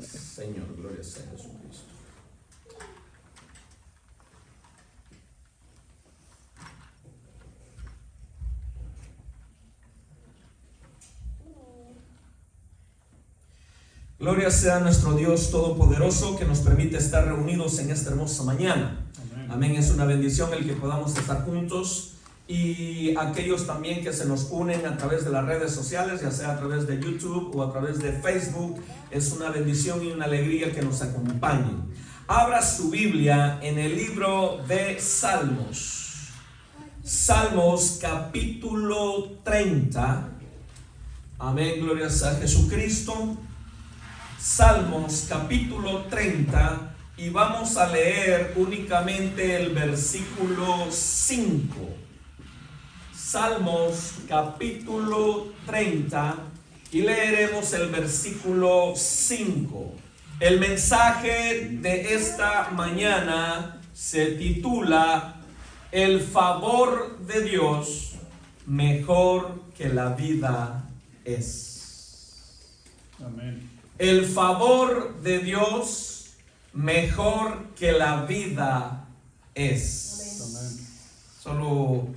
Señor, gloria sea a Jesucristo. Gloria sea a nuestro Dios Todopoderoso que nos permite estar reunidos en esta hermosa mañana. Amén. Amén. Es una bendición el que podamos estar juntos, y aquellos también que se nos unen a través de las redes sociales, ya sea a través de YouTube o a través de Facebook. Es una bendición y una alegría que nos acompañen. Abra su Biblia en el libro de Salmos. Salmos capítulo 30. Amén, gloria sea a Jesucristo. Salmos capítulo 30, y vamos a leer únicamente el versículo 5. Salmos capítulo 30, y leeremos el versículo 5. El mensaje de esta mañana se titula: el favor de Dios mejor que la vida es. Amén. El favor de Dios mejor que la vida es. Amén. Solo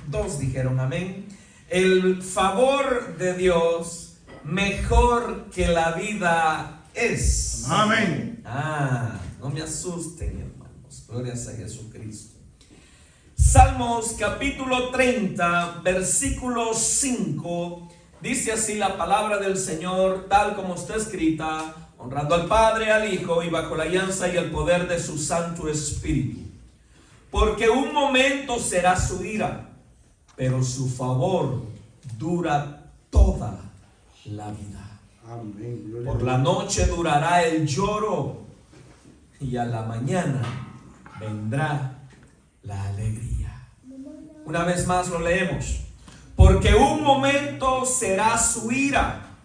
dos dijeron amén. El favor de Dios mejor que la vida es. Amén. No me asusten, hermanos. Gloria a Jesucristo. Salmos capítulo 30, versículo 5. Dice así la palabra del Señor, tal como está escrita: honrando al Padre, al Hijo, y bajo la alianza y el poder de su Santo Espíritu. Porque un momento será su ira, pero su favor dura toda la vida. Amén. Por la noche durará el lloro, y a la mañana vendrá la alegría. Una vez más lo leemos. Porque un momento será su ira,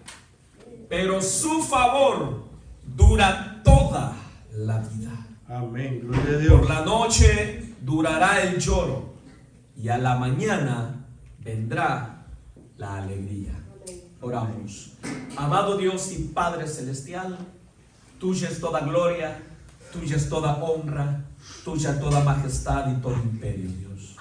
pero su favor dura toda la vida. Amén. Gloria a Dios. Por la noche durará el lloro, y a la mañana vendrá la alegría. Oramos. Amado Dios y Padre Celestial, tuya es toda gloria, tuya es toda honra, tuya toda majestad y todo imperio, Dios.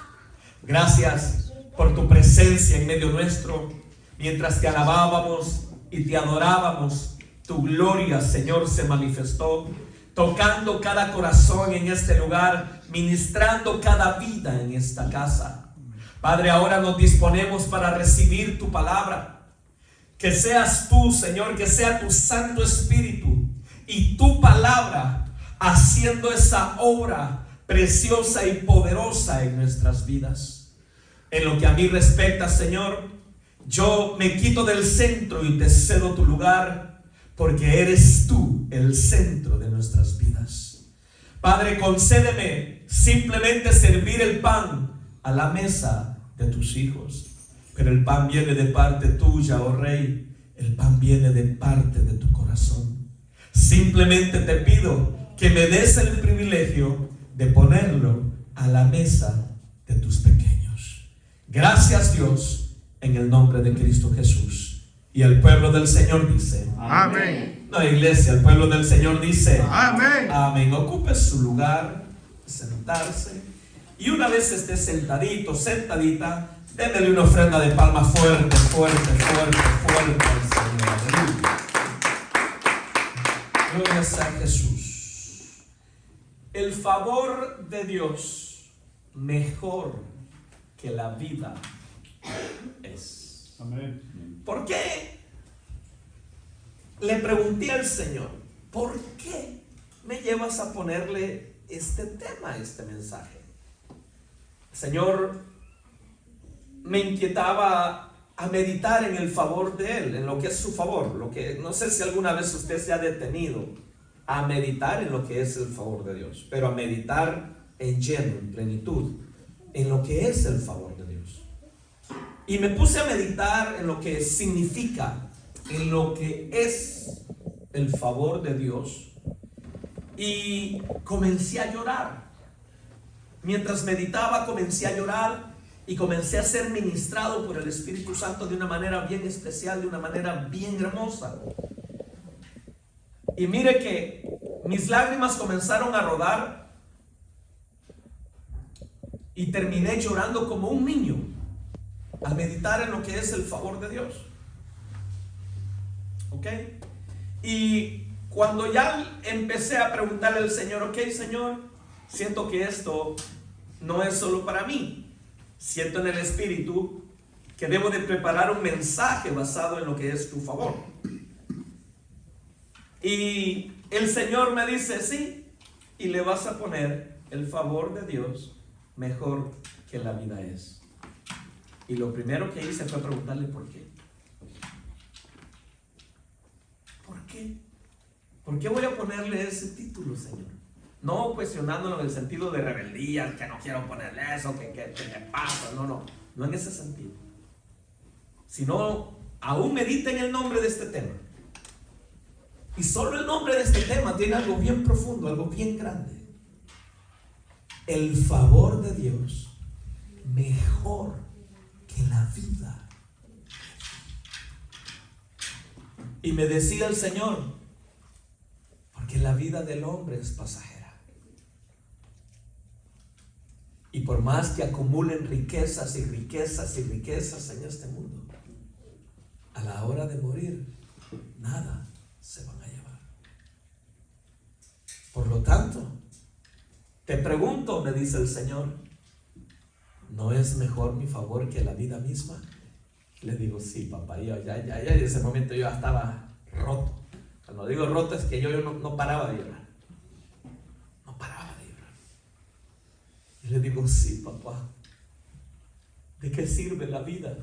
Gracias por tu presencia en medio nuestro. Mientras te alabábamos y te adorábamos, tu gloria, Señor, se manifestó, tocando cada corazón en este lugar, ministrando cada vida en esta casa. Padre, ahora nos disponemos para recibir tu palabra. Que seas tú, Señor, que sea tu Santo Espíritu y tu palabra haciendo esa obra preciosa y poderosa en nuestras vidas. En lo que a mí respecta, Señor, yo me quito del centro y te cedo tu lugar, porque eres tú el centro de nuestras vidas. Padre, concédeme simplemente servir el pan a la mesa de tus hijos. Pero el pan viene de parte tuya, oh Rey. El pan viene de parte de tu corazón. Simplemente te pido que me des el privilegio de ponerlo a la mesa de tus pequeños. Gracias, Dios, en el nombre de Cristo Jesús. Y el pueblo del Señor dice Amén. No, iglesia, el pueblo del Señor dice Amén. Amén. Ocupe su lugar, sentarse. Y una vez esté sentadito, sentadita, démele una ofrenda de palma fuerte, fuerte, fuerte, fuerte al Señor. Aleluya. Gloria sea a Jesús. El favor de Dios mejor que la vida es. Amén. ¿Por qué? Le pregunté al Señor, ¿por qué me llevas a ponerle este tema, este mensaje? El Señor me inquietaba a meditar en el favor de Él, en lo que es su favor. Lo que, no sé si alguna vez usted se ha detenido a meditar en lo que es el favor de Dios, pero a meditar en lleno, en plenitud, en lo que es el favor de Dios. Y me puse a meditar en lo que significa, en lo que es el favor de Dios, y comencé a llorar. Mientras meditaba, comencé a llorar y comencé a ser ministrado por el Espíritu Santo de una manera bien especial, de una manera bien hermosa. Y mire que mis lágrimas comenzaron a rodar y terminé llorando como un niño al meditar en lo que es el favor de Dios. ¿Ok? Y cuando ya empecé a preguntarle al Señor, ok, Señor, siento que esto no es solo para mí. Siento en el Espíritu que debo de preparar un mensaje basado en lo que es tu favor. Y el Señor me dice, sí, y le vas a poner el favor de Dios mejor que la vida es. Y lo primero que hice fue preguntarle por qué. ¿Por qué? ¿Por qué voy a ponerle ese título, Señor? No cuestionándolo en el sentido de rebeldía, que no quiero ponerle eso, que me pasa, no en ese sentido. Sino, aún medita en el nombre de este tema. Y solo el nombre de este tema tiene algo bien profundo, algo bien grande. El favor de Dios mejor que la vida. Y me decía el Señor, porque la vida del hombre es pasajera. Y por más que acumulen riquezas y riquezas y riquezas en este mundo, a la hora de morir, nada se van a llevar. Por lo tanto, te pregunto, me dice el Señor, ¿no es mejor mi favor que la vida misma? Le digo, sí, papá. Yo ya en ese momento yo ya estaba roto. Cuando digo roto es que yo no paraba de llorar. No paraba de llorar. Y le digo, sí, papá. ¿De qué sirve la vida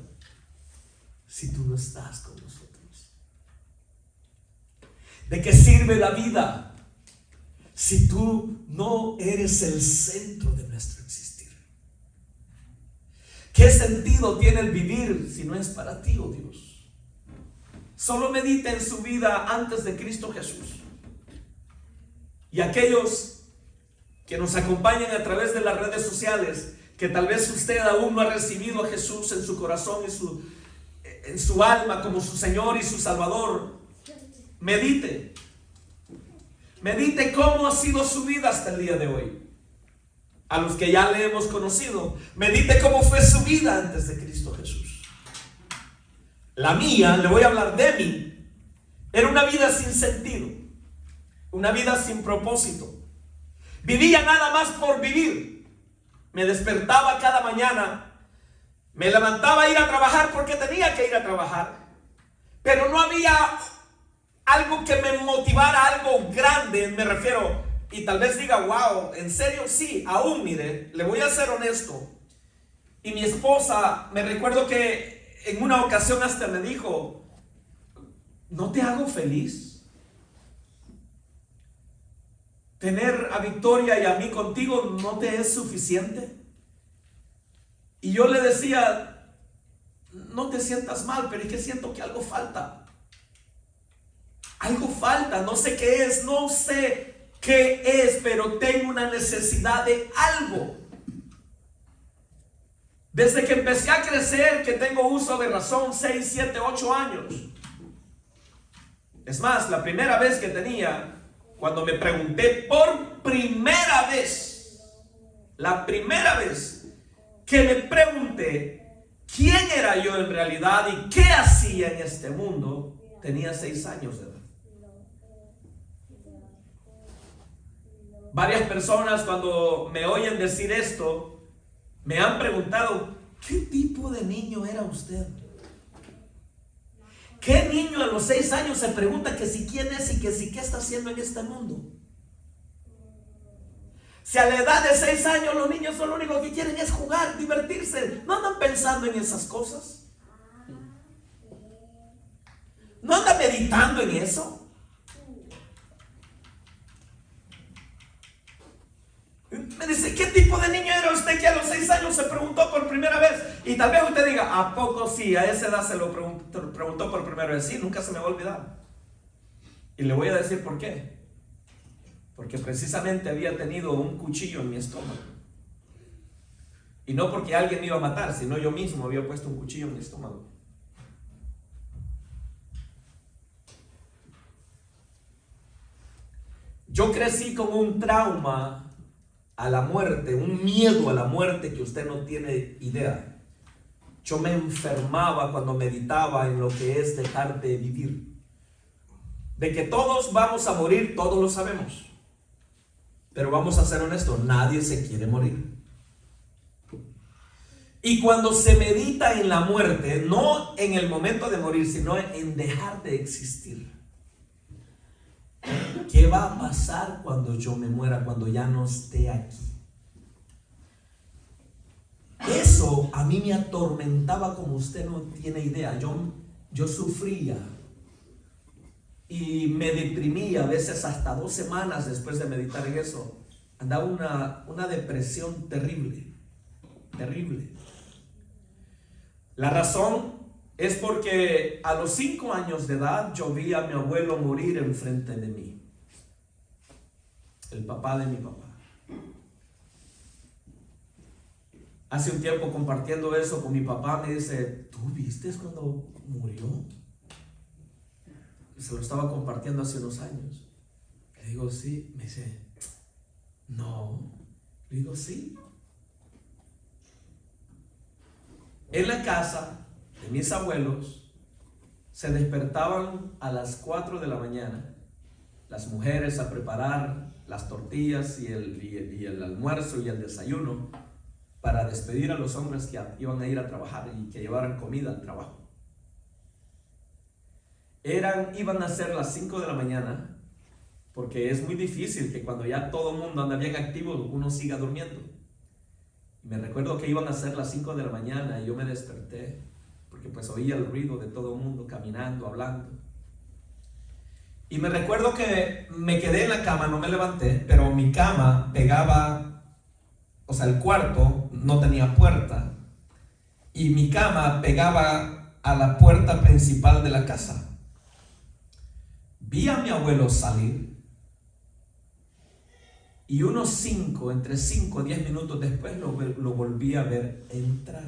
si tú no estás con nosotros? ¿De qué sirve la vida si tú no eres el centro de nuestro existir? ¿Qué sentido tiene el vivir si no es para ti, oh Dios? Solo medita en su vida antes de Cristo Jesús. Y aquellos que nos acompañan a través de las redes sociales, que tal vez usted aún no ha recibido a Jesús en su corazón, en su alma como su Señor y su Salvador, medite cómo ha sido su vida hasta el día de hoy. A los que ya le hemos conocido, medite cómo fue su vida antes de Cristo Jesús. La mía, le voy a hablar de mí, era una vida sin sentido, una vida sin propósito. Vivía nada más por vivir. Me despertaba cada mañana, me levantaba a ir a trabajar porque tenía que ir a trabajar, pero no había algo que me motivara, algo grande, me refiero. Y tal vez diga, wow, ¿en serio? Sí, aún mire, le voy a ser honesto. Y mi esposa, me recuerdo que en una ocasión hasta me dijo, ¿no te hago feliz? ¿Tener a Victoria y a mí contigo no te es suficiente? Y yo le decía, no te sientas mal, pero es que siento que algo falta. Algo falta, no sé qué es, no sé qué es, pero tengo una necesidad de algo. Desde que empecé a crecer, que tengo uso de razón, 6, 7, 8 años. Es más, la primera vez que tenía, cuando me pregunté por primera vez, la primera vez que me pregunté quién era yo en realidad y qué hacía en este mundo, tenía 6 años de edad. Varias personas cuando me oyen decir esto, me han preguntado, ¿qué tipo de niño era usted? ¿Qué niño a los 6 años se pregunta que si quién es y que si qué está haciendo en este mundo? Si a la edad de 6 años los niños lo único que quieren es jugar, divertirse, no andan pensando en esas cosas. ¿No andan meditando en eso? Me dice, ¿qué tipo de niño era usted que a los 6 años se preguntó por primera vez? Y tal vez usted diga, ¿a poco sí? A esa edad se lo preguntó por primera vez. Sí, nunca se me va a olvidar. Y le voy a decir por qué. Porque precisamente había tenido un cuchillo en mi estómago. Y no porque alguien me iba a matar, sino yo mismo había puesto un cuchillo en mi estómago. Yo crecí con un trauma a la muerte, un miedo a la muerte que usted no tiene idea. Yo me enfermaba cuando meditaba en lo que es dejar de vivir. De que todos vamos a morir, todos lo sabemos. Pero vamos a ser honestos, nadie se quiere morir. Y cuando se medita en la muerte, no en el momento de morir, sino en dejar de existir. ¿Qué va a pasar cuando yo me muera, cuando ya no esté aquí? Eso a mí me atormentaba como usted no tiene idea. Yo sufría y me deprimía a veces hasta 2 semanas después de meditar en eso. Andaba una depresión terrible, terrible. La razón es porque a los 5 años de edad yo vi a mi abuelo morir enfrente de mí. El papá de mi papá. Hace un tiempo compartiendo eso con mi papá me dice, ¿tú viste cuando murió? Se lo estaba compartiendo hace unos años. Le digo, sí. Me dice, no. Le digo, sí. En la casa de mis abuelos se despertaban a las 4 de la mañana las mujeres a preparar las tortillas y el almuerzo y el desayuno para despedir a los hombres que iban a ir a trabajar y que llevaran comida al trabajo. Iban a ser las 5 de la mañana, porque es muy difícil que cuando ya todo el mundo anda bien activo, uno siga durmiendo. Me recuerdo que iban a ser las 5 de la mañana y yo me desperté, porque pues oía el ruido de todo el mundo caminando, hablando. Y me recuerdo que me quedé en la cama, no me levanté, pero mi cama pegaba, o sea, el cuarto no tenía puerta, y mi cama pegaba a la puerta principal de la casa. Vi a mi abuelo salir y entre 5 y 10 minutos después lo volví a ver entrar.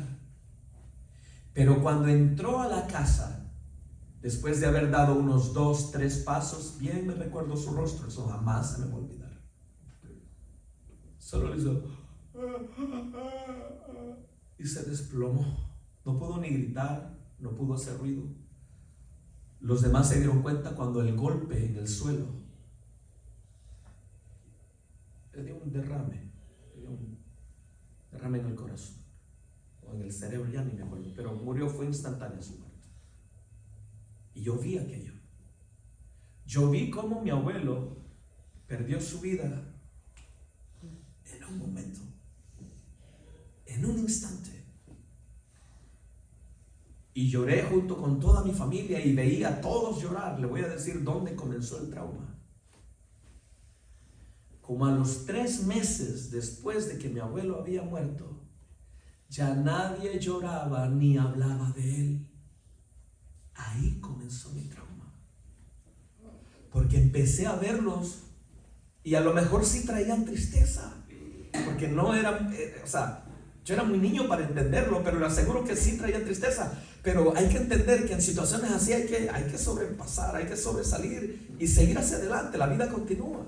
Pero cuando entró a la casa, después de haber dado unos 2, 3 pasos, bien me recuerdo su rostro, eso jamás se me va a olvidar. Solo le hizo y se desplomó. No pudo ni gritar, no pudo hacer ruido. Los demás se dieron cuenta cuando el golpe en el suelo le dio un derrame, en el corazón o en el cerebro, ya ni me acuerdo, pero murió, fue instantánea su muerte. Y yo vi aquello. Yo vi cómo mi abuelo perdió su vida en un momento, en un instante. Y lloré junto con toda mi familia y veía a todos llorar. Le voy a decir dónde comenzó el trauma. Como a los 3 meses después de que mi abuelo había muerto, ya nadie lloraba ni hablaba de él. Ahí comenzó mi trauma. Porque empecé a verlos y a lo mejor sí traían tristeza. Porque no eran, yo era muy niño para entenderlo, pero le aseguro que sí traían tristeza. Pero hay que entender que en situaciones así hay que sobrepasar, hay que sobresalir y seguir hacia adelante. La vida continúa.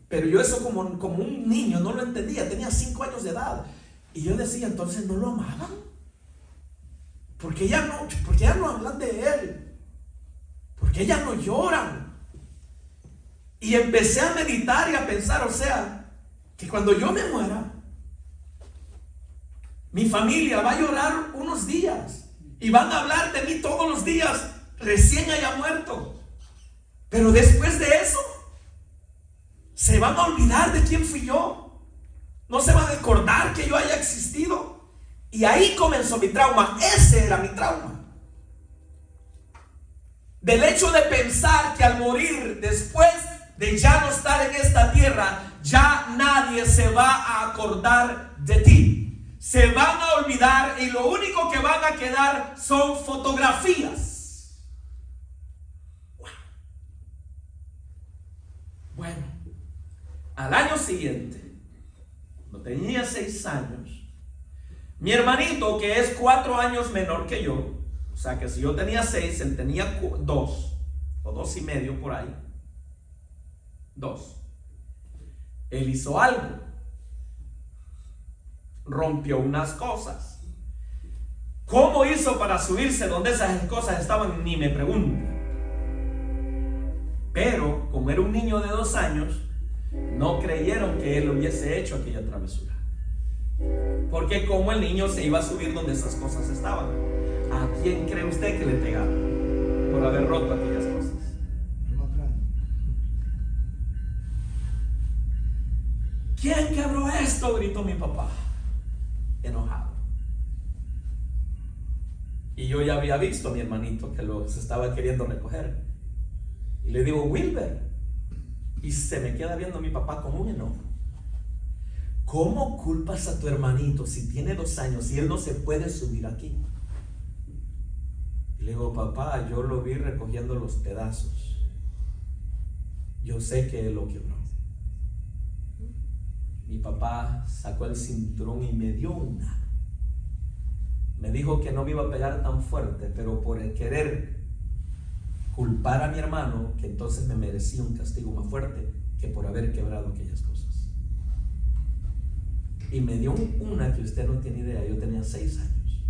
Pero yo eso como un niño no lo entendía. Tenía 5 años de edad. Y yo decía, entonces no lo amaban. ¿Por qué ya no hablan de él? ¿Por qué ya no lloran? Y empecé a meditar y a pensar, que cuando yo me muera, mi familia va a llorar unos días y van a hablar de mí todos los días, recién haya muerto. Pero después de eso, se van a olvidar de quién fui yo. No se van a acordar que yo haya existido. Y ahí comenzó mi trauma. Ese era mi trauma. Del hecho de pensar que al morir, después de ya no estar en esta tierra, ya nadie se va a acordar de ti. Se van a olvidar y lo único que van a quedar son fotografías. Bueno, al año siguiente, cuando tenía 6 años, mi hermanito, que es 4 años menor que yo, o sea que si yo tenía 6, él tenía 2 o 2 y medio por ahí, 2. Él hizo algo. Rompió unas cosas. ¿Cómo hizo para subirse donde esas cosas estaban? Ni me pregunte. Pero como era un niño de 2 años, no creyeron que él hubiese hecho aquella travesura. Porque como el niño se iba a subir donde esas cosas estaban. ¿A quién cree usted que le pegaron por haber roto aquellas cosas? ¿Quién quebró esto?, gritó mi papá, enojado. Y yo ya había visto a mi hermanito que se estaba queriendo recoger. Y le digo, Wilber. Y se me queda viendo mi papá con un enojo. ¿Cómo culpas a tu hermanito si tiene 2 años y él no se puede subir aquí? Y le digo, papá, yo lo vi recogiendo los pedazos. Yo sé que él lo quebró. Mi papá sacó el cinturón y me dio una. Me dijo que no me iba a pegar tan fuerte, pero por el querer culpar a mi hermano, que entonces me merecía un castigo más fuerte que por haber quebrado aquellas cosas. Y me dio una que usted no tiene idea. Yo tenía 6 años.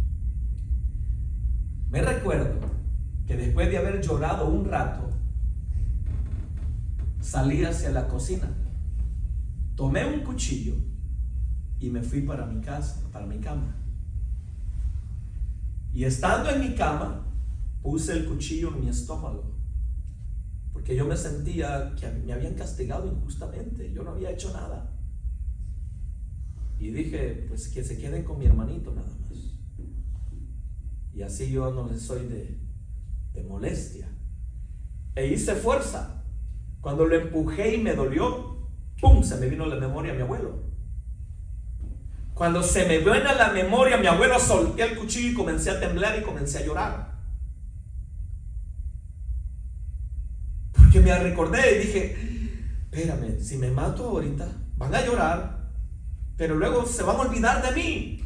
Me recuerdo que después de haber llorado un rato, salí hacia la cocina, tomé un cuchillo y me fui para mi casa, para mi cama. Y estando en mi cama, puse el cuchillo en mi estómago, porque yo me sentía que me habían castigado injustamente. Yo no había hecho nada. Y dije, pues que se queden con mi hermanito nada más. Y así yo no les soy de molestia. E hice fuerza. Cuando lo empujé y me dolió, ¡pum!, se me vino a la memoria a mi abuelo. Cuando se me vino a la memoria a mi abuelo, solté el cuchillo y comencé a temblar y comencé a llorar. Porque me recordé y dije, espérame, si me mato ahorita, van a llorar, pero luego se van a olvidar de mí.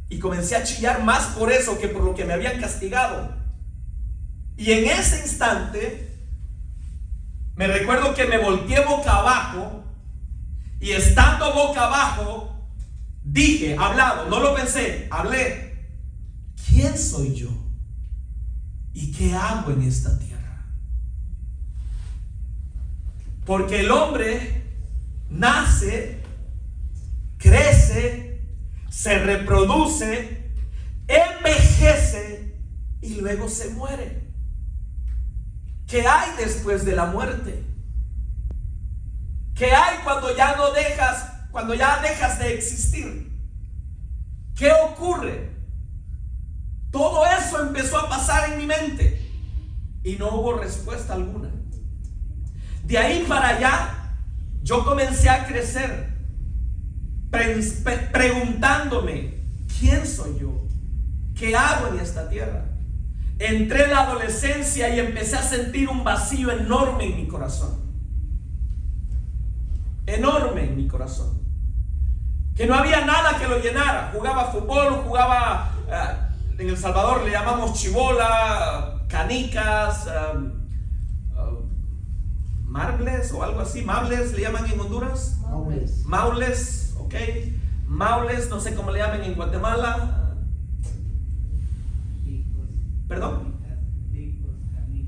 Y comencé a chillar más por eso que por lo que me habían castigado. Y en ese instante, me recuerdo que me volteé boca abajo, y estando boca abajo, dije, hablado, no lo pensé, hablé, ¿quién soy yo? ¿Y qué hago en esta tierra? Porque el hombre nace, crece, se reproduce, envejece y luego se muere. ¿Qué hay después de la muerte? ¿Qué hay cuando ya dejas de existir? ¿Qué ocurre? Todo eso empezó a pasar en mi mente y no hubo respuesta alguna. De ahí para allá, yo comencé a crecer preguntándome, ¿quién soy yo? ¿Qué hago en esta tierra? Entré en la adolescencia y empecé a sentir un vacío enorme en mi corazón. Enorme en mi corazón. Que no había nada que lo llenara. Jugaba fútbol, jugaba, en El Salvador le llamamos chibola, canicas, marbles o algo así. Mables le llaman en Honduras. Maules, ok. Maules, no sé cómo le llaman en Guatemala. Perdón.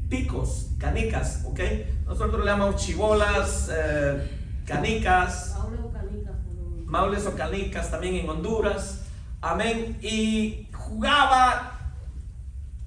Picos, canicas, ok. Nosotros le llamamos chibolas, canicas. Maules o canicas también en Honduras. Amén. Y jugaba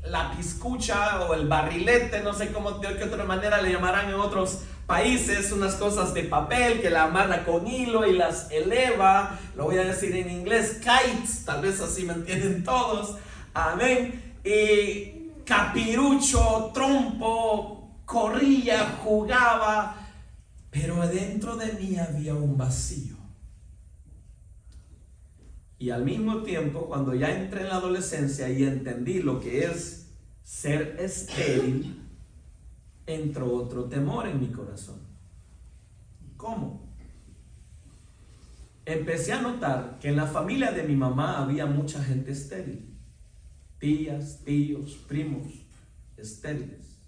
la piscucha o el barrilete, no sé cómo, de qué otra manera le llamarán en otros países, unas cosas de papel que la amarra con hilo y las eleva. Lo voy a decir en inglés, kites, tal vez así me entienden todos. Amén. Y capirucho, trompo, corría, jugaba, pero adentro de mí había un vacío. Y al mismo tiempo, cuando ya entré en la adolescencia y entendí lo que es ser estéril, entró otro temor en mi corazón. ¿Cómo? Empecé a notar que en la familia de mi mamá había mucha gente estéril. Tías, tíos, primos estériles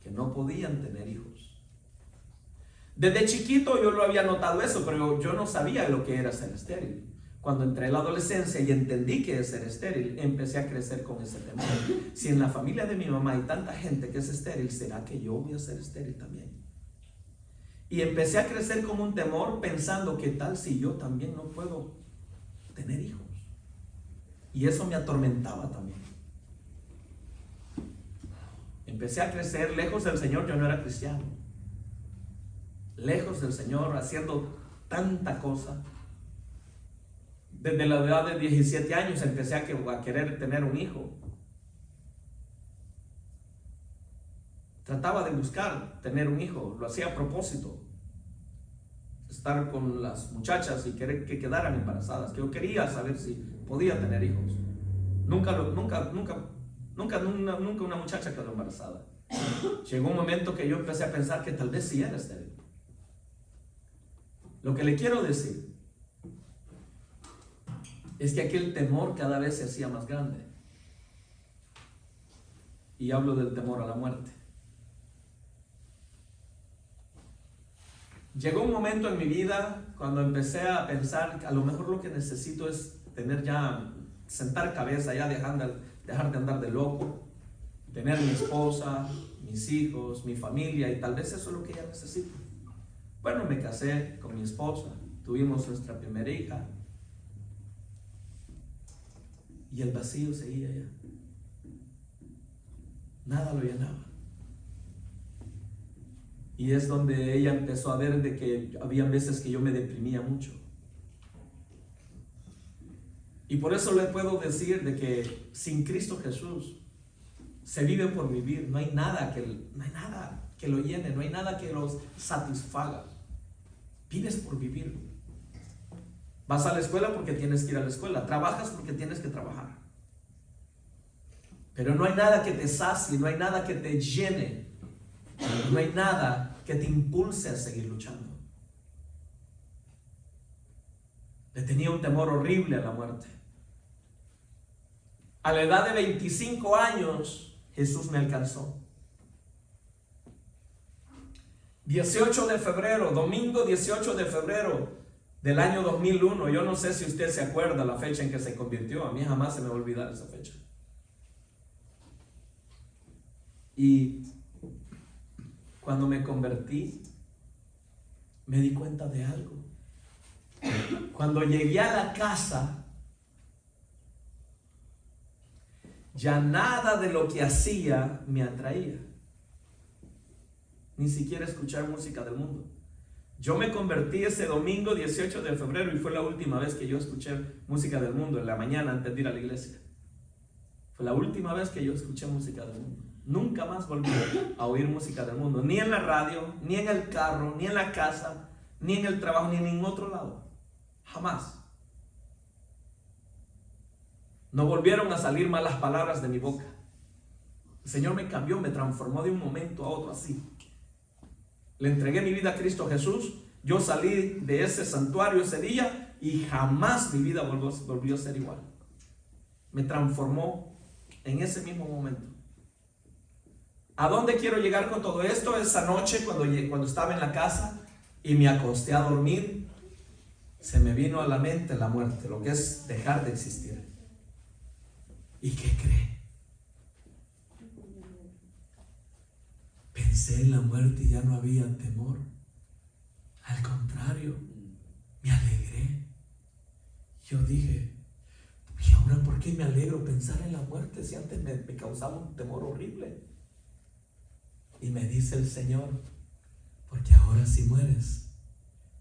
que no podían tener hijos. Desde chiquito yo lo había notado eso, pero yo no sabía lo que era ser estéril. Cuando entré en la adolescencia y entendí que es ser estéril, empecé a crecer con ese temor. Si en la familia de mi mamá hay tanta gente que es estéril, ¿será que yo voy a ser estéril también? Y empecé a crecer con un temor pensando, ¿qué tal si yo también no puedo tener hijos? Y eso me atormentaba también. Empecé a crecer lejos del Señor. Yo no era cristiano, lejos del Señor, haciendo tanta cosa. Desde la edad de 17 años empecé a querer tener un hijo. Trataba de buscar tener un hijo, lo hacía a propósito, estar con las muchachas y querer que quedaran embarazadas, que yo quería saber si podía tener hijos. Nunca una muchacha quedó embarazada. Llegó un momento que yo empecé a pensar que tal vez sí era estéril. Lo que le quiero decir es que aquel temor cada vez se hacía más grande. Y hablo del temor a la muerte. Llegó un momento en mi vida cuando empecé a pensar que a lo mejor lo que necesito es tener ya, sentar cabeza, ya dejar de andar de loco, tener mi esposa, mis hijos, mi familia, y tal vez eso es lo que ya necesito. Bueno, me casé con mi esposa, tuvimos nuestra primera hija, y el vacío seguía allá. Nada lo llenaba. Y es donde ella empezó a ver de que había veces que yo me deprimía mucho. Y por eso le puedo decir de que sin Cristo Jesús se vive por vivir. No hay nada que lo llene, no hay nada que los satisfaga. Vives por vivir. Vas a la escuela porque tienes que ir a la escuela. Trabajas porque tienes que trabajar. Pero no hay nada que te sacie, no hay nada que te llene. No hay nada que te impulse a seguir luchando. Le tenía un temor horrible a la muerte. A la edad de 25 años, Jesús me alcanzó. 18 de febrero, domingo 18 de febrero del año 2001. Yo no sé si usted se acuerda la fecha en que se convirtió. A mí jamás se me va a olvidar esa fecha. Y cuando me convertí, me di cuenta de algo. Cuando llegué a la casa, ya nada de lo que hacía me atraía. Ni siquiera escuchar música del mundo. Yo me convertí ese domingo 18 de febrero y fue la última vez que yo escuché música del mundo en la mañana antes de ir a la iglesia. Fue la última vez que yo escuché música del mundo. Nunca más volví a oír música del mundo, ni en la radio, ni en el carro, ni en la casa, ni en el trabajo, ni en ningún otro lado. Jamás. No volvieron a salir malas palabras de mi boca. El Señor me cambió, me transformó de un momento a otro así. Le entregué mi vida a Cristo Jesús. Yo salí de ese santuario ese día y jamás mi vida volvió a ser igual. Me transformó en ese mismo momento. ¿A dónde quiero llegar con todo esto? Esa noche cuando estaba en la casa y me acosté a dormir, se me vino a la mente la muerte, lo que es dejar de existir. ¿Y qué cree? Pensé en la muerte y ya no había temor. Al contrario, me alegré. Yo dije, ¿y ahora por qué me alegro pensar en la muerte si antes me causaba un temor horrible? Y me dice el Señor, porque ahora si mueres,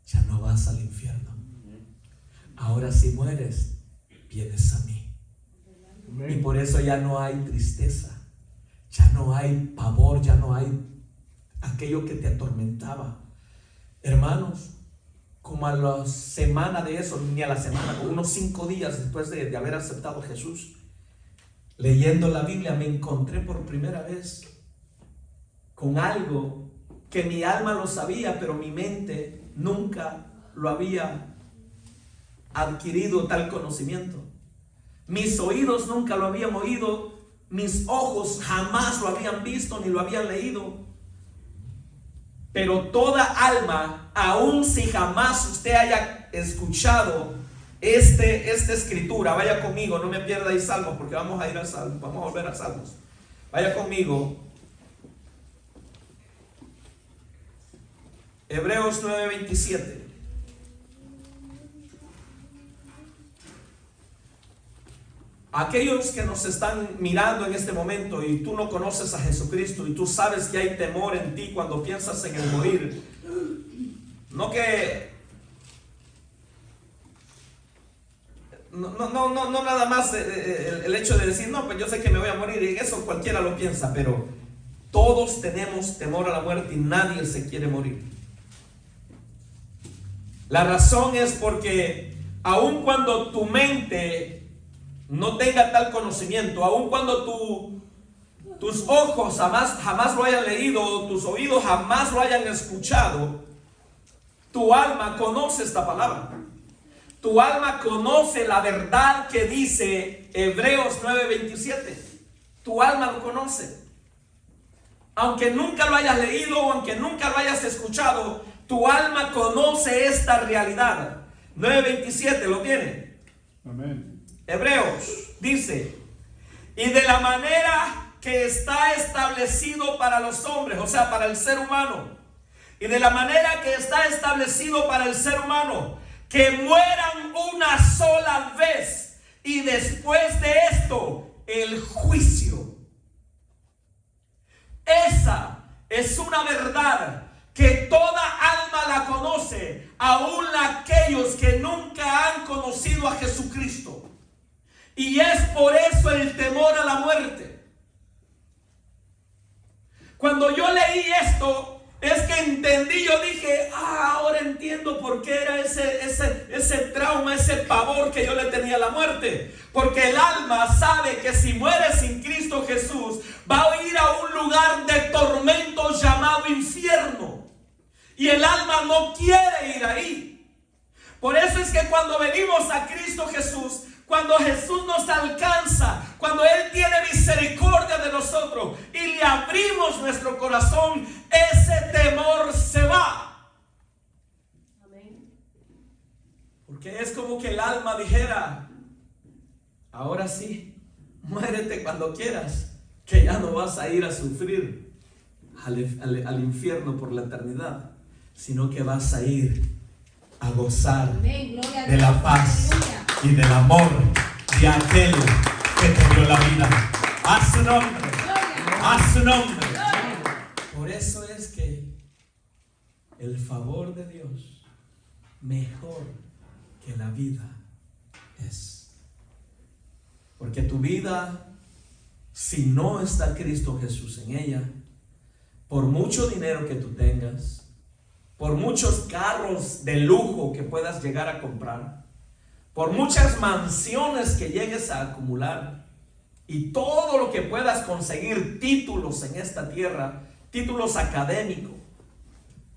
ya no vas al infierno. Ahora si mueres, vienes a mí. Y por eso ya no hay tristeza, ya no hay pavor, ya no hay aquello que te atormentaba. Hermanos, como a la semana de eso, ni a la semana, como unos 5 días después de haber aceptado a Jesús, leyendo la Biblia, me encontré por primera vez con algo que mi alma lo sabía, pero mi mente nunca lo había adquirido tal conocimiento. Mis oídos nunca lo habían oído, mis ojos jamás lo habían visto ni lo habían leído. Pero toda alma, aun si jamás usted haya escuchado esta escritura, vaya conmigo, no me pierda ahí Salmos, porque vamos a ir a Salmos, vamos a volver a Salmos. Vaya conmigo. Hebreos 9:27. Aquellos que nos están mirando en este momento y tú no conoces a Jesucristo y tú sabes que hay temor en ti cuando piensas en el morir, no nada más el hecho de decir, no, pues yo sé que me voy a morir, y eso cualquiera lo piensa, pero todos tenemos temor a la muerte y nadie se quiere morir. La razón es porque aun cuando tu mente no tenga tal conocimiento, aun cuando tus ojos jamás lo hayan leído, tus oídos jamás lo hayan escuchado, tu alma conoce esta palabra. Tu alma conoce la verdad que dice Hebreos 9:27. Tu alma lo conoce. Aunque nunca lo hayas leído o aunque nunca lo hayas escuchado, tu alma conoce esta realidad. 9:27, ¿lo tiene? Amén. Hebreos dice: y de la manera que está establecido para los hombres, o sea, para el ser humano, y de la manera que está establecido para el ser humano, que mueran una sola vez y después de esto el juicio. Esa es una verdad que toda alma la conoce, aún aquellos que nunca han conocido a Jesucristo. Y es por eso el temor a la muerte. Cuando yo leí esto, es que entendí, yo dije, ahora entiendo por qué era ese trauma, ese pavor que yo le tenía a la muerte. Porque el alma sabe que si muere sin Cristo Jesús, va a ir a un lugar de tormento llamado infierno. Y el alma no quiere ir ahí. Por eso es que cuando venimos a Cristo Jesús, cuando Jesús nos alcanza, cuando Él tiene misericordia de nosotros y le abrimos nuestro corazón, ese temor se va. Amén. Porque es como que el alma dijera, ahora sí, muérete cuando quieras, que ya no vas a ir a sufrir al infierno por la eternidad, sino que vas a ir a gozar de la paz y del amor de aquel que te dio la vida. A su nombre, a su nombre. Por eso es que el favor de Dios mejor que la vida es. Porque tu vida, si no está Cristo Jesús en ella, por mucho dinero que tú tengas, por muchos carros de lujo que puedas llegar a comprar, por muchas mansiones que llegues a acumular y todo lo que puedas conseguir, títulos en esta tierra, títulos académicos,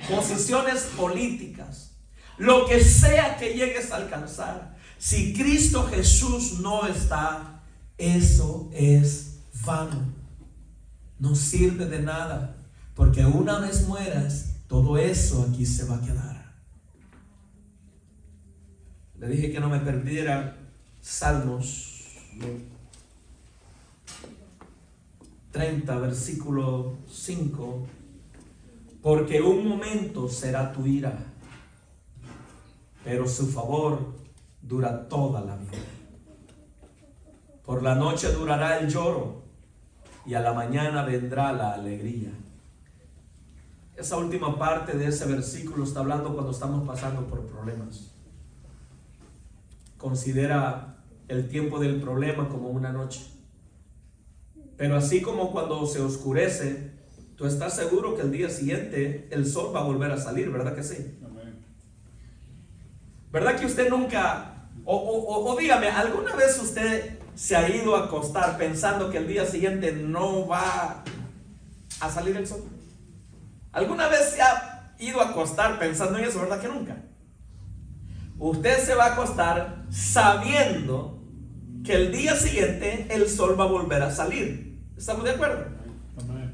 posiciones políticas, lo que sea que llegues a alcanzar, si Cristo Jesús no está, eso es vano, no sirve de nada, porque una vez mueras, todo eso aquí se va a quedar. Le dije que no me perdiera Salmos 30, versículo 5. Porque un momento será tu ira, pero su favor dura toda la vida. Por la noche durará el lloro y a la mañana vendrá la alegría. Esa última parte de ese versículo está hablando cuando estamos pasando por problemas. Considera el tiempo del problema como una noche. Pero así como cuando se oscurece, tú estás seguro que el día siguiente el sol va a volver a salir, ¿verdad que sí? Amén. ¿Verdad que usted nunca, o dígame, alguna vez usted se ha ido a acostar pensando que el día siguiente no va a salir el sol? ¿Alguna vez se ha ido a acostar pensando en eso? ¿Verdad que nunca? Usted se va a acostar sabiendo que el día siguiente el sol va a volver a salir. ¿Estamos de acuerdo?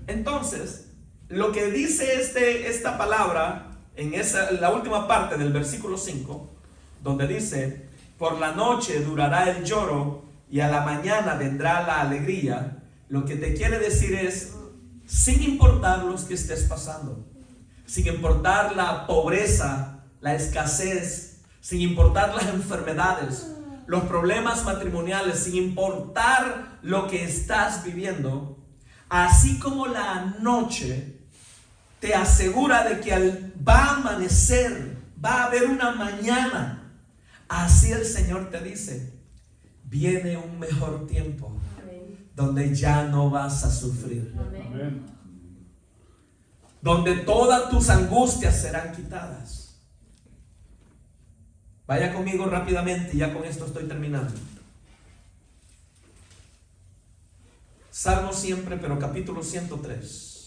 Entonces, lo que dice esta palabra en la última parte del versículo 5, donde dice, por la noche durará el lloro y a la mañana vendrá la alegría, lo que te quiere decir es, sin importar lo que estés pasando, sin importar la pobreza, la escasez, sin importar las enfermedades, los problemas matrimoniales, sin importar lo que estás viviendo, así como la noche te asegura de que va a amanecer, va a haber una mañana, así el Señor te dice, viene un mejor tiempo. Amén. Donde ya no vas a sufrir. Amén. Donde todas tus angustias serán quitadas. Vaya conmigo rápidamente, ya con esto estoy terminando. Salmo siempre, pero capítulo 103.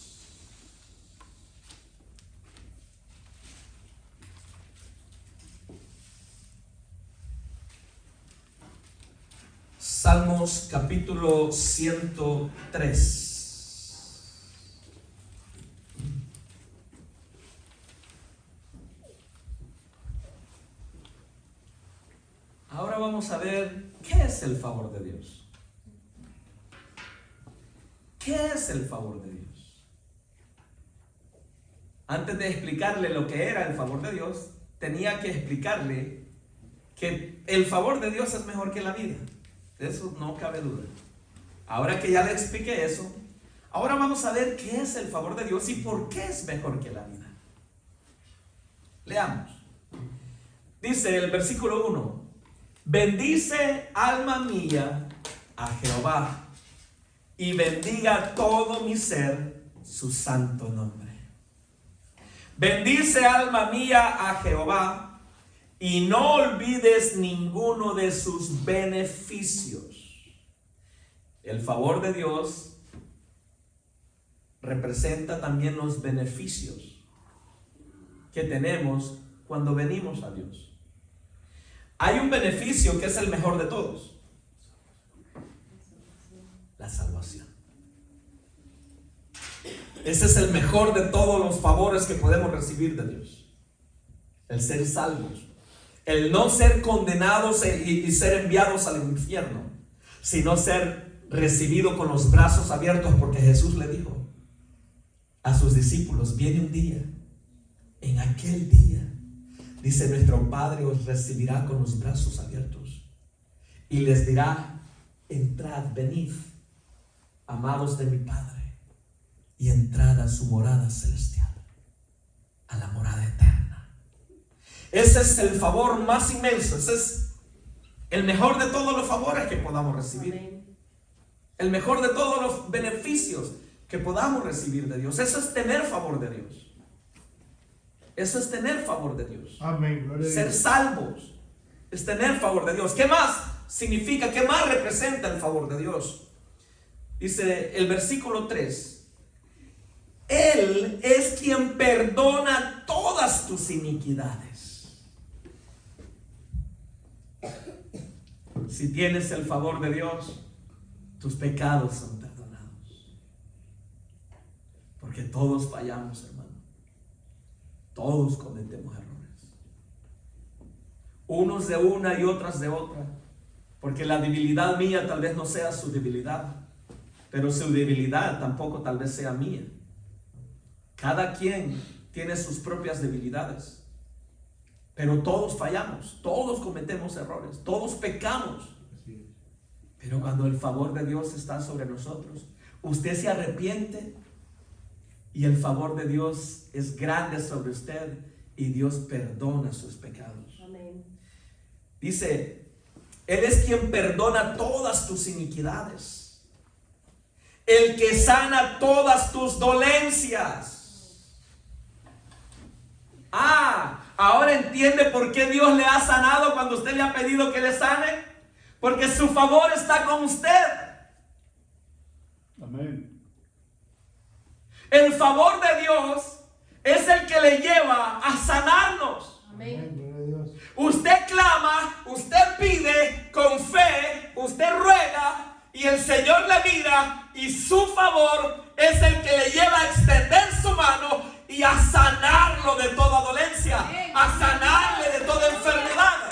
Salmos capítulo 103. Ahora vamos a ver qué es el favor de Dios. ¿Qué es el favor de Dios? Antes de explicarle lo que era el favor de Dios, tenía que explicarle que el favor de Dios es mejor que la vida. De eso no cabe duda. Ahora que ya le expliqué eso, ahora vamos a ver qué es el favor de Dios y por qué es mejor que la vida. Leamos. Dice el versículo 1: bendice, alma mía, a Jehová, y bendiga todo mi ser su santo nombre. Bendice, alma mía, a Jehová, y no olvides ninguno de sus beneficios. El favor de Dios representa también los beneficios que tenemos cuando venimos a Dios. Hay un beneficio que es el mejor de todos: la salvación. Ese es el mejor de todos los favores que podemos recibir de Dios: el ser salvos, el no ser condenados y ser enviados al infierno, sino ser recibido con los brazos abiertos, porque Jesús le dijo a sus discípulos: viene un día, en aquel día, dice, nuestro Padre os recibirá con los brazos abiertos y les dirá: entrad, venid, amados de mi Padre, y entrad a su morada celestial, a la morada eterna. Ese es el favor más inmenso. Ese es el mejor de todos los favores que podamos recibir. Amén. El mejor de todos los beneficios que podamos recibir de Dios. Eso es tener favor de Dios. Eso es tener favor de Dios. Amén. Ser salvos es tener favor de Dios. ¿Qué más significa? ¿Qué más representa el favor de Dios? Dice el versículo 3: Él es quien perdona todas tus iniquidades. Si tienes el favor de Dios, tus pecados son perdonados. Porque todos fallamos, hermano. Todos cometemos errores. Unos de una y otras de otra. Porque la debilidad mía tal vez no sea su debilidad, pero su debilidad tampoco tal vez sea mía. Cada quien tiene sus propias debilidades. Pero todos fallamos, todos cometemos errores, todos pecamos. Pero cuando el favor de Dios está sobre nosotros, usted se arrepiente y el favor de Dios es grande sobre usted y Dios perdona sus pecados. Amén. Dice, Él es quien perdona todas tus iniquidades, el que sana todas tus dolencias. Ahora entiende por qué Dios le ha sanado cuando usted le ha pedido que le sane. Porque su favor está con usted. Amén. El favor de Dios es el que le lleva a sanarnos. Amén. Usted clama, usted pide con fe, usted ruega y el Señor le mira y su favor es el que le lleva a extender su mano y a sanarlo de toda dolencia, a sanarle de toda enfermedad.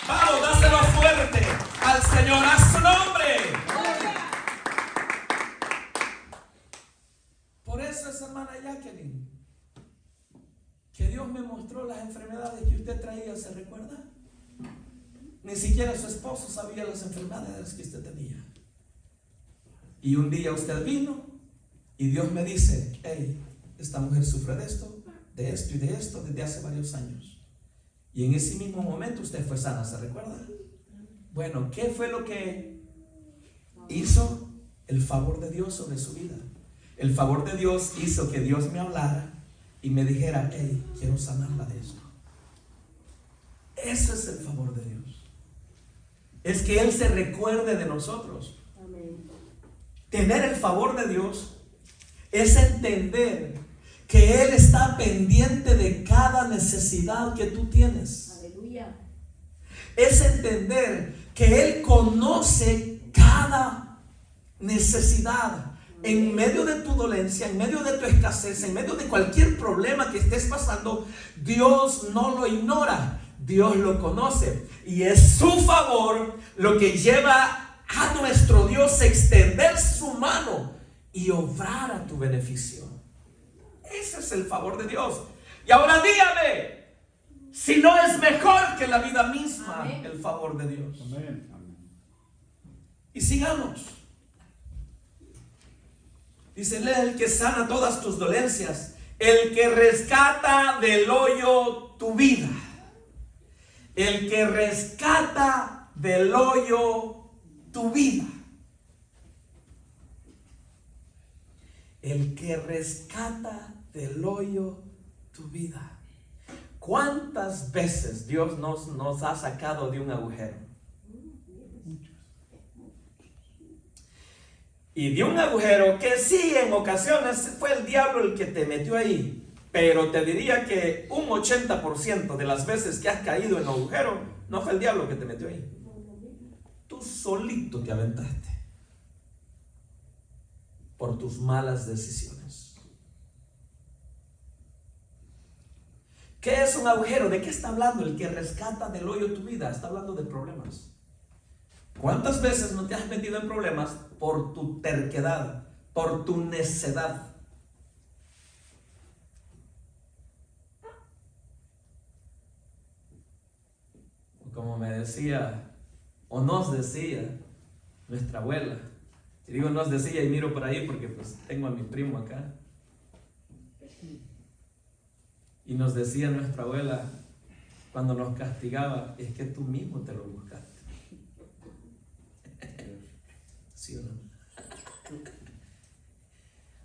Vamos, dáselo fuerte al Señor, a su nombre. Por eso es, hermana Jacqueline, que Dios me mostró las enfermedades que usted traía, ¿se recuerda? Ni siquiera su esposo sabía las enfermedades que usted tenía. Y un día usted vino y Dios me dice: hey, esta mujer sufre de esto y de esto desde hace varios años. Y en ese mismo momento usted fue sana, ¿se recuerda? Bueno, ¿qué fue lo que hizo? El favor de Dios sobre su vida. El favor de Dios hizo que Dios me hablara y me dijera: hey, quiero sanarla de esto. Ese es el favor de Dios. Es que Él se recuerde de nosotros. Amén. Tener el favor de Dios es entender que Él está pendiente de cada necesidad que tú tienes. Aleluya. Es entender que Él conoce cada necesidad. En medio de tu dolencia, en medio de tu escasez, en medio de cualquier problema que estés pasando, Dios no lo ignora. Dios lo conoce. Y es su favor lo que lleva a nuestro Dios a extender su mano y obrar a tu beneficio. Ese es el favor de Dios. Y ahora dígame, si no es mejor que la vida misma. Amén. El favor de Dios. Amén. Y sigamos. Dice: Él es el que sana todas tus dolencias, el que rescata del hoyo tu vida, el que rescata del hoyo tu vida, el que rescata del hoyo tu vida. ¿Cuántas veces Dios nos ha sacado de un agujero? Y de un agujero que sí, en ocasiones fue el diablo el que te metió ahí, pero te diría que un 80% de las veces que has caído en agujero no fue el diablo que te metió ahí. Tú solito te aventaste por tus malas decisiones. ¿Qué es un agujero? ¿De qué está hablando? El que rescata del hoyo tu vida. Está hablando de problemas. ¿Cuántas veces no te has metido en problemas por tu terquedad, por tu necedad? Como me decía, o nos decía nuestra abuela. Y digo nos decía y miro por ahí porque pues tengo a mi primo acá. Y nos decía nuestra abuela cuando nos castigaba: es que tú mismo te lo buscaste. ¿Sí o no?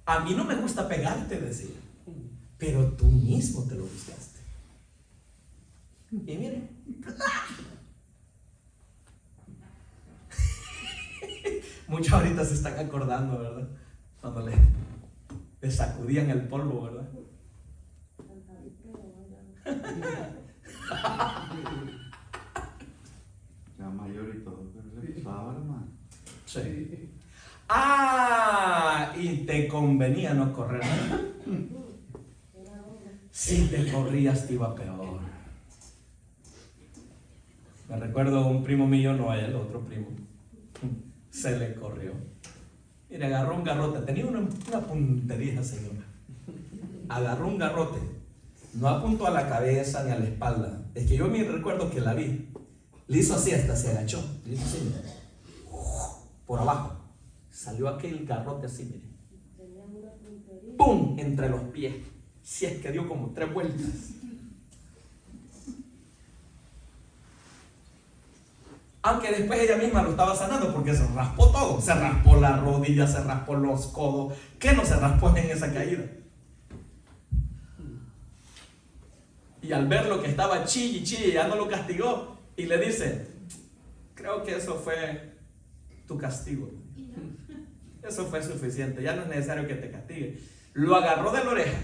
A mí no me gusta pegarte, decía, pero tú mismo te lo buscaste. Y miren, muchos ahorita se están acordando, ¿verdad? Cuando les sacudían el polvo, ¿verdad? Ya mayor y todo, pero le pasaba, hermano. Sí. Ah, y te convenía no correr. Si te corrías te iba peor. Me recuerdo un primo mío, no a él, otro primo, se le corrió. Mire, agarró un garrote, tenía una puntería, señora. Agarró un garrote, no apuntó a la cabeza ni a la espalda. Es que yo me recuerdo que la vi. Le hizo así, hasta se agachó. Le hizo así, mire, por abajo. Salió aquel garrote así, mire. ¡Pum! Entre los pies. Si es que dio como 3 vueltas. Aunque después ella misma lo estaba sanando porque se raspó todo. Se raspó la rodilla, se raspó los codos. ¿Qué no se raspó en esa caída? Y al ver lo que estaba chille, ya no lo castigó. Y le dice: creo que eso fue tu castigo. Eso fue suficiente, ya no es necesario que te castigue. Lo agarró de la oreja,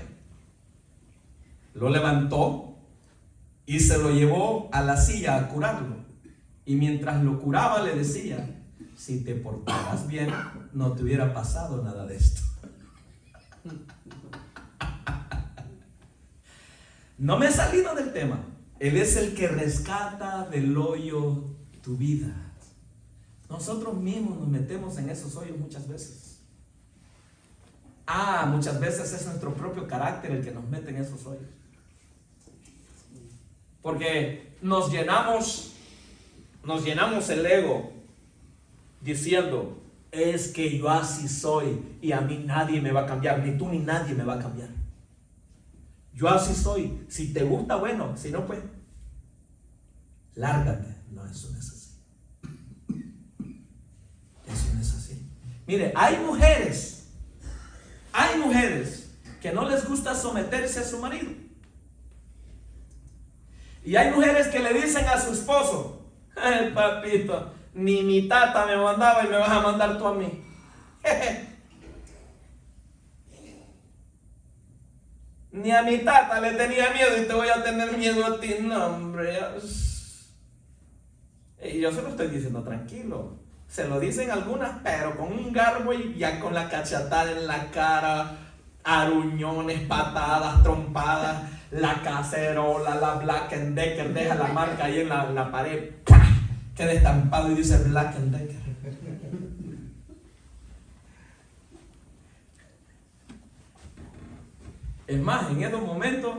lo levantó y se lo llevó a la silla a curarlo. Y mientras lo curaba le decía: si te portaras bien, no te hubiera pasado nada de esto. No me he salido del tema. Él es el que rescata del hoyo tu vida. Nosotros mismos nos metemos en esos hoyos muchas veces. Muchas veces es nuestro propio carácter el que nos mete en esos hoyos. Porque nos llenamos el ego diciendo, es que yo así soy y a mí nadie me va a cambiar, ni tú ni nadie me va a cambiar. Yo así soy. Si te gusta, bueno, si no, pues lárgate. No, eso no es así. Eso no es así. Mire, hay mujeres que no les gusta someterse a su marido. Y hay mujeres que le dicen a su esposo, ay, papito, ni mi tata me mandaba y me vas a mandar tú a mí. Ni a mi tata le tenía miedo y te voy a tener miedo a ti. No, hombre. Y yo se lo estoy diciendo tranquilo. Se lo dicen algunas, pero con un garbo y ya con la cachetada en la cara, aruñones, patadas, trompadas, la cacerola, la Black & Decker, deja la marca ahí en la pared, ¡pah! Queda estampado y dice Black & Decker. Es más, en esos momentos,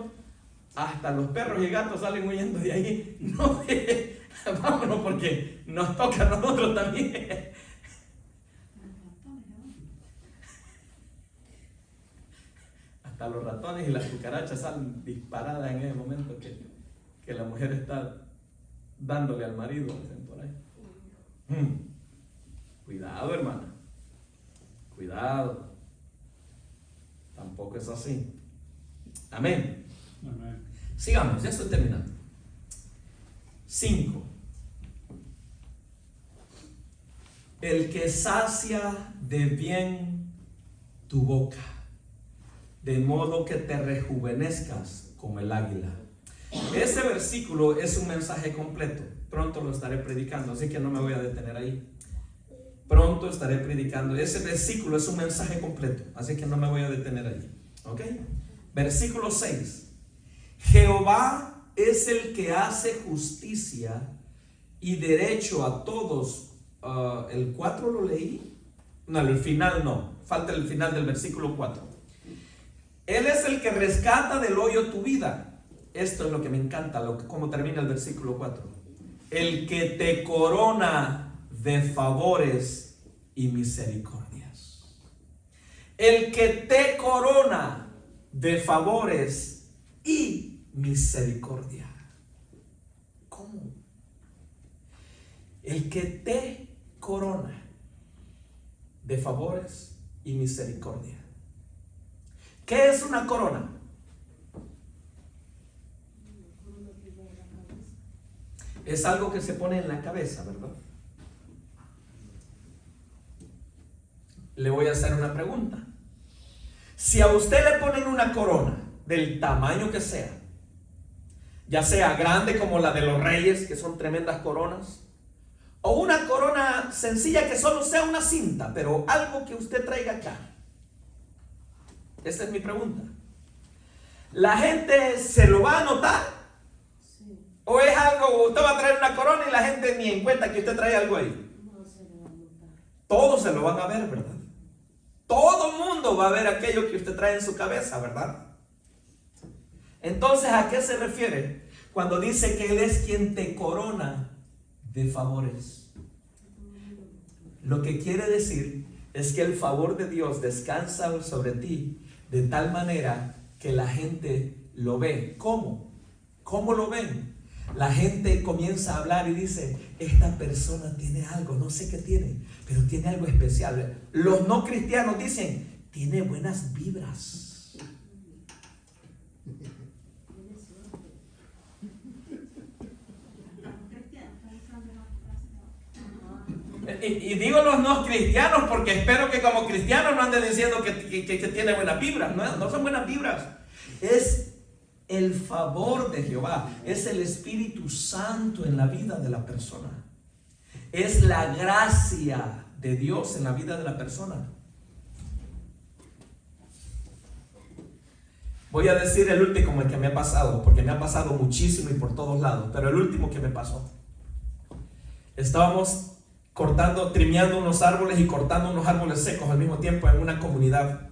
hasta los perros y gatos salen huyendo de ahí. No, vámonos porque nos toca a nosotros también. Hasta los ratones y las cucarachas salen disparadas en ese momento que la mujer está dándole al marido, dicen por ahí. Cuidado, hermana. Cuidado. Tampoco es así. Amén. Amén. Sigamos, ya estoy terminando. 5. El que sacia de bien tu boca, de modo que te rejuvenezcas como el águila. Ese versículo es un mensaje completo. Pronto lo estaré predicando, así que no me voy a detener ahí. Pronto estaré predicando. Ese versículo es un mensaje completo, así que no me voy a detener allí. ¿Ok? Versículo 6. Jehová es el que hace justicia y derecho a todos. ¿El 4 lo leí? No, el final no. Falta el final del versículo 4. Él es el que rescata del hoyo tu vida. Esto es lo que me encanta, cómo termina el versículo 4. El que te corona de favores y misericordias. El que te corona de favores y misericordia. ¿Cómo? El que te corona de favores y misericordia. ¿Qué es una corona? Es algo que se pone en la cabeza, ¿verdad? Le voy a hacer una pregunta. Si a usted le ponen una corona del tamaño que sea, ya sea grande como la de los reyes, que son tremendas coronas, o una corona sencilla que solo sea una cinta, pero algo que usted traiga acá. Esta es mi pregunta. ¿La gente se lo va a notar? Sí. ¿O es algo, usted va a traer una corona y la gente ni en cuenta que usted trae algo ahí? No se lo va a notar. Todos se lo van a ver, ¿verdad? Todo el mundo va a ver aquello que usted trae en su cabeza, ¿verdad? Entonces, ¿a qué se refiere cuando dice que Él es quien te corona de favores? Lo que quiere decir es que el favor de Dios descansa sobre ti de tal manera que la gente lo ve. ¿Cómo? ¿Cómo lo ven? La gente comienza a hablar y dice, esta persona tiene algo, no sé qué tiene, pero tiene algo especial. Los no cristianos dicen, tiene buenas vibras. Y digo los no cristianos porque espero que como cristianos no ande diciendo que tiene buenas vibras. No son buenas vibras. Es el favor de Jehová, es el Espíritu Santo en la vida de la persona. es la gracia de Dios en la vida de la persona. Voy a decir el último que me ha pasado, porque me ha pasado muchísimo y por todos lados, pero el último que me pasó. Estábamos trimeando unos árboles y cortando unos árboles secos al mismo tiempo en una comunidad.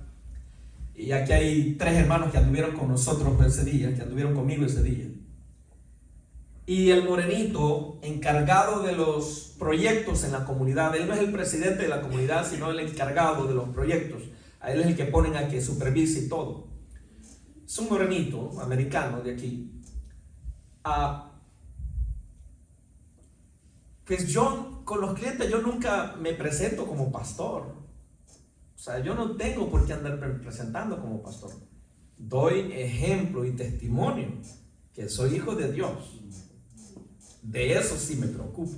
Y aquí hay 3 hermanos que anduvieron con nosotros ese día, que anduvieron conmigo ese día. Y el morenito, encargado de los proyectos en la comunidad, él no es el presidente de la comunidad, sino el encargado de los proyectos. A él es el que ponen a que supervise y todo. Es un morenito americano de aquí. Pues yo con los clientes yo nunca me presento como pastor. O sea, yo no tengo por qué andar presentando como pastor. Doy ejemplo y testimonio que soy hijo de Dios. De eso sí me preocupo.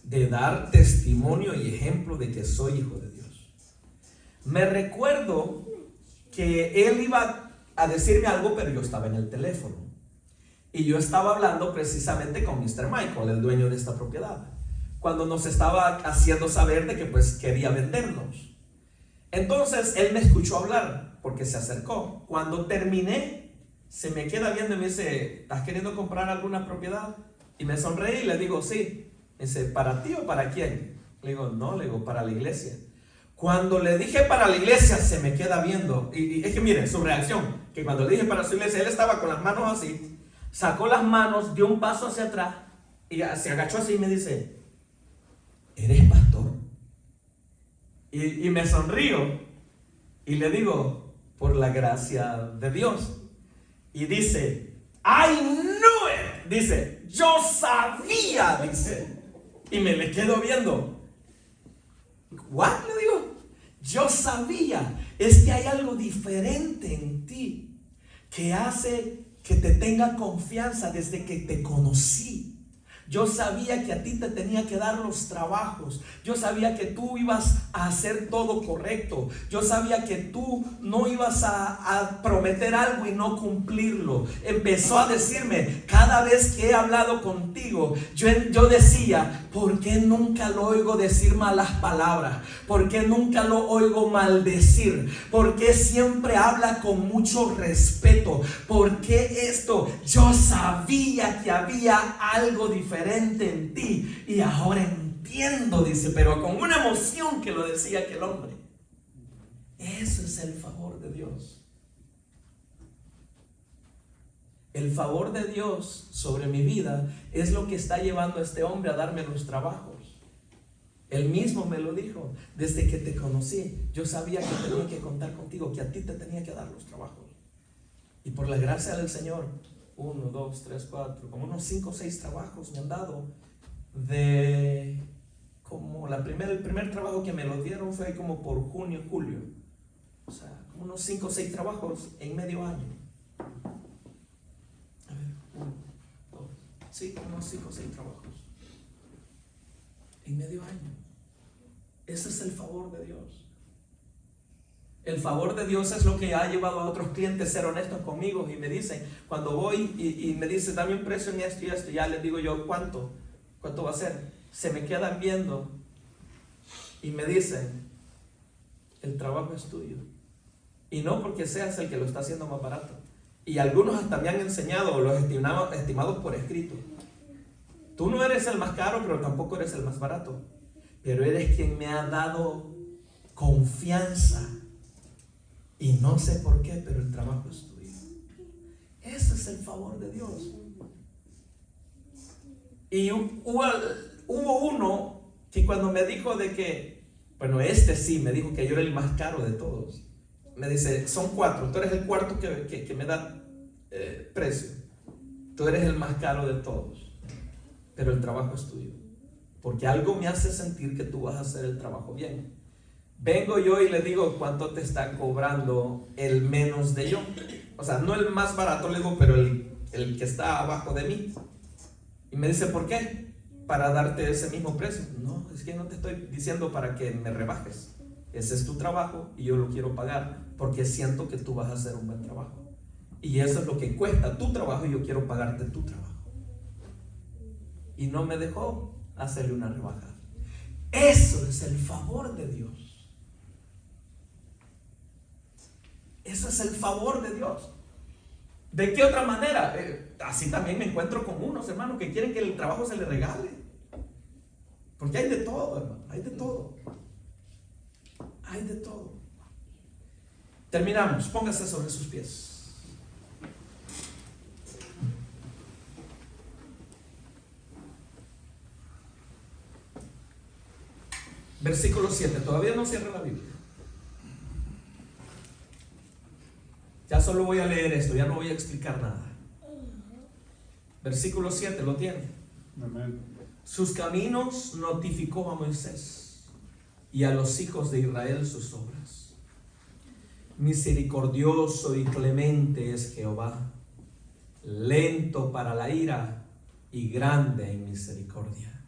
De dar testimonio y ejemplo de que soy hijo de Dios. Me recuerdo que él iba a decirme algo, pero yo estaba en el teléfono. Y yo estaba hablando precisamente con Mr. Michael, el dueño de esta propiedad, cuando nos estaba haciendo saber de que pues quería vendernos. Entonces él me escuchó hablar porque se acercó. Cuando terminé, se me queda viendo y me dice, ¿estás queriendo comprar alguna propiedad? Y me sonreí y le digo, sí. Me dice, ¿para ti o para quién? Le digo, no, le digo, para la iglesia. Cuando le dije para la iglesia, se me queda viendo. Y es que miren su reacción, que cuando le dije para su iglesia, él estaba con las manos así, sacó las manos, dio un paso hacia atrás y se agachó así y me dice, ¿eres pastor? Y me sonrío y le digo, por la gracia de Dios. Y dice, I knew it. Dice, yo sabía, dice. Y me le quedo viendo. ¿What? Le digo, yo sabía. Es que hay algo diferente en ti que hace que te tenga confianza desde que te conocí. Yo sabía que a ti te tenía que dar los trabajos. Yo sabía que tú ibas a hacer todo correcto. Yo sabía que tú no ibas a prometer algo y no cumplirlo. Empezó a decirme, cada vez que he hablado contigo, yo decía, ¿por qué nunca lo oigo decir malas palabras? ¿Por qué nunca lo oigo maldecir? ¿Por qué siempre habla con mucho respeto? ¿Por qué esto? Yo sabía que había algo diferente en ti y ahora entiendo, dice, pero con una emoción que lo decía aquel hombre. Eso es el favor de Dios. El favor de Dios sobre mi vida es lo que está llevando a este hombre a darme los trabajos. Él mismo me lo dijo, desde que te conocí, yo sabía que tenía que contar contigo, que a ti te tenía que dar los trabajos. Y por la gracia del Señor, 1, 2, 3, 4, como unos 5 o 6 trabajos me han dado. Como el primer trabajo que me lo dieron fue como por junio, julio. O sea, como unos 5 o 6 trabajos en medio año. A ver, 1, 2, sí, como unos 5 o 6 trabajos en medio año. Ese es el favor de Dios. El favor de Dios es lo que ha llevado a otros clientes a ser honestos conmigo y me dicen, cuando voy y me dicen, dame un precio en esto y esto, ya les digo yo, ¿cuánto va a ser? Se me quedan viendo y me dicen, el trabajo es tuyo. Y no porque seas el que lo está haciendo más barato. Y algunos hasta me han enseñado, los estimados por escrito. Tú no eres el más caro, pero tampoco eres el más barato. Pero eres quien me ha dado confianza. Y no sé por qué, pero el trabajo es tuyo. Ese es el favor de Dios. Y hubo uno que cuando me dijo de que, bueno, sí, me dijo que yo era el más caro de todos. Me dice, son 4, tú eres el cuarto que me da precio. Tú eres el más caro de todos, pero el trabajo es tuyo. Porque algo me hace sentir que tú vas a hacer el trabajo bien. Vengo yo y le digo, ¿cuánto te está cobrando el menos de yo? O sea, no el más barato, le digo, pero el que está abajo de mí. Y me dice, ¿por qué? Para darte ese mismo precio. No, es que no te estoy diciendo para que me rebajes. Ese es tu trabajo y yo lo quiero pagar porque siento que tú vas a hacer un buen trabajo. Y eso es lo que cuesta tu trabajo y yo quiero pagarte tu trabajo. Y no me dejó hacerle una rebaja. Eso es el favor de Dios. Eso es el favor de Dios. ¿De qué otra manera? Así también me encuentro con unos hermanos que quieren que el trabajo se les regale. Porque hay de todo, hermano. Hay de todo. Hay de todo. Terminamos. Póngase sobre sus pies. Versículo 7. Todavía no cierra la Biblia. Ya solo voy a leer esto. Ya no voy a explicar nada. Versículo 7. ¿Lo tiene? Amén. Sus caminos notificó a Moisés y a los hijos de Israel sus obras. Misericordioso y clemente es Jehová, lento para la ira y grande en misericordia.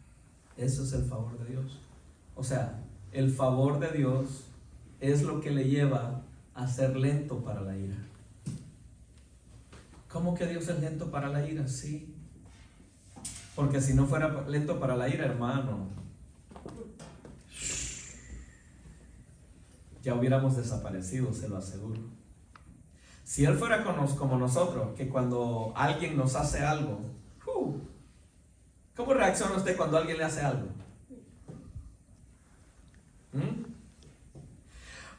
Eso es el favor de Dios. O sea, el favor de Dios es lo que le lleva a ser lento para la ira. ¿Cómo que Dios es lento para la ira? Sí. Porque si no fuera lento para la ira, hermano, ya hubiéramos desaparecido, se lo aseguro. Si Él fuera como nosotros, que cuando alguien nos hace algo, ¿cómo reacciona usted cuando alguien le hace algo?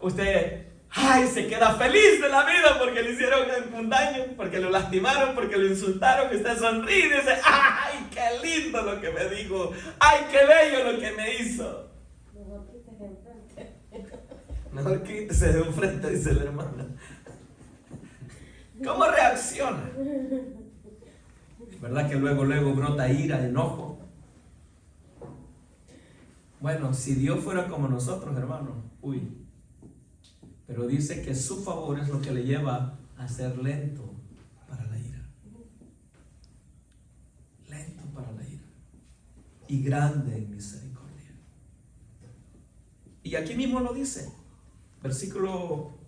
Usted, se queda feliz de la vida porque le hicieron un daño, porque lo lastimaron, porque lo insultaron, y usted sonríe y dice, ¡ay, qué lindo lo que me dijo! ¡Ay, qué bello lo que me hizo! Mejor quítese de enfrente, dice la hermana. ¿Cómo reacciona? ¿Verdad que luego brota ira, enojo? Bueno, si Dios fuera como nosotros, hermano, pero dice que su favor es lo que le lleva a ser lento para la ira. Lento para la ira. Y grande en misericordia. Y aquí mismo lo dice. Versículo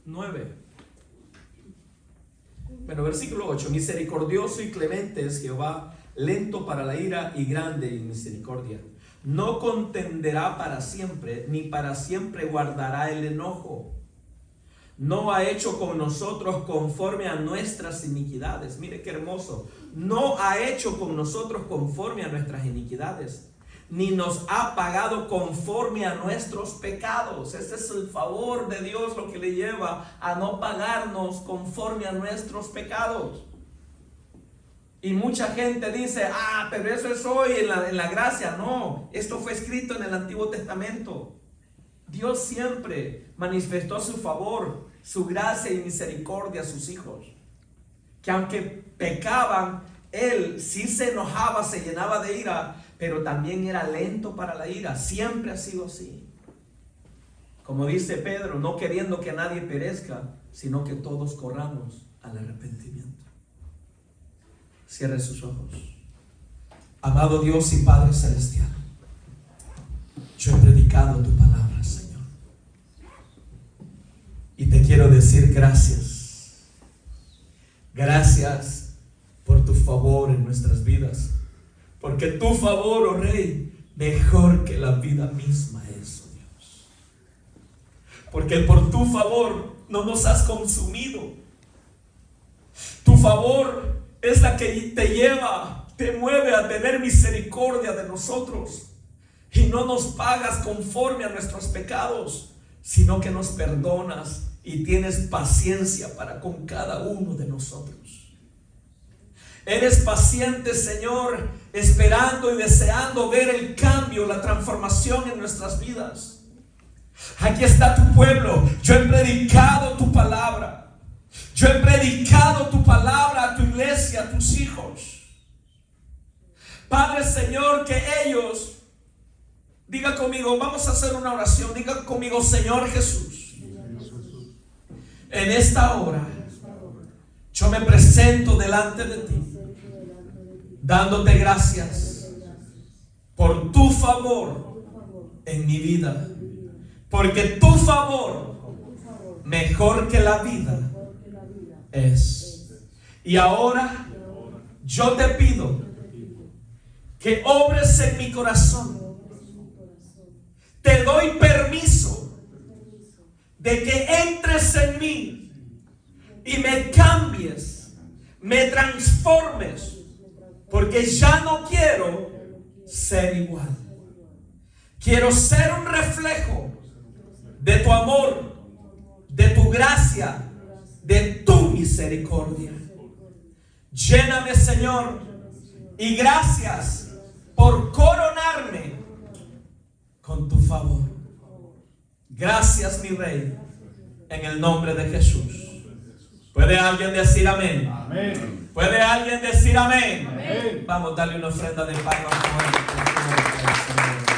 9. Bueno, versículo 8. Misericordioso y clemente es Jehová, lento para la ira y grande en misericordia. No contenderá para siempre, ni para siempre guardará el enojo. No ha hecho con nosotros conforme a nuestras iniquidades. Mire qué hermoso. No ha hecho con nosotros conforme a nuestras iniquidades, ni nos ha pagado conforme a nuestros pecados. Ese es el favor de Dios, lo que le lleva a no pagarnos conforme a nuestros pecados. Y mucha gente dice, pero eso es hoy en la gracia. No, esto fue escrito en el Antiguo Testamento. Dios siempre manifestó su favor, su gracia y misericordia a sus hijos. Que aunque pecaban, Él sí se enojaba, se llenaba de ira, pero también era lento para la ira. Siempre ha sido así. Como dice Pedro, no queriendo que nadie perezca, sino que todos corramos al arrepentimiento. Cierre sus ojos. Amado Dios y Padre Celestial, yo he predicado tu palabra, Señor, y te quiero decir gracias. Gracias por tu favor en nuestras vidas, porque tu favor, oh Rey, mejor que la vida misma es, oh Dios. Porque por tu favor no nos has consumido. Tu favor es la que te lleva, te mueve a tener misericordia de nosotros. Y no nos pagas conforme a nuestros pecados, sino que nos perdonas y tienes paciencia para con cada uno de nosotros. Eres paciente, Señor, esperando y deseando ver el cambio, la transformación en nuestras vidas. Aquí está tu pueblo. Yo he predicado tu palabra. Yo he predicado tu palabra a tu iglesia, a tus hijos. Padre, Señor, que ellos, diga conmigo, vamos a hacer una oración. Diga conmigo, Señor Jesús, en esta hora yo me presento delante de ti, dándote gracias por tu favor en mi vida, porque tu favor mejor que la vida es. Y ahora yo te pido que obres en mi corazón. Te doy permiso de que entres en mí y me cambies, me transformes, porque ya no quiero ser igual. Quiero ser un reflejo de tu amor, de tu gracia, de tu misericordia. Lléname, Señor, y gracias por coronarme con tu favor. Gracias, mi Rey, en el nombre de Jesús. ¿Puede alguien decir amén? Amén. ¿Puede alguien decir amén? Amén. Vamos a darle una ofrenda de palmas al Señor.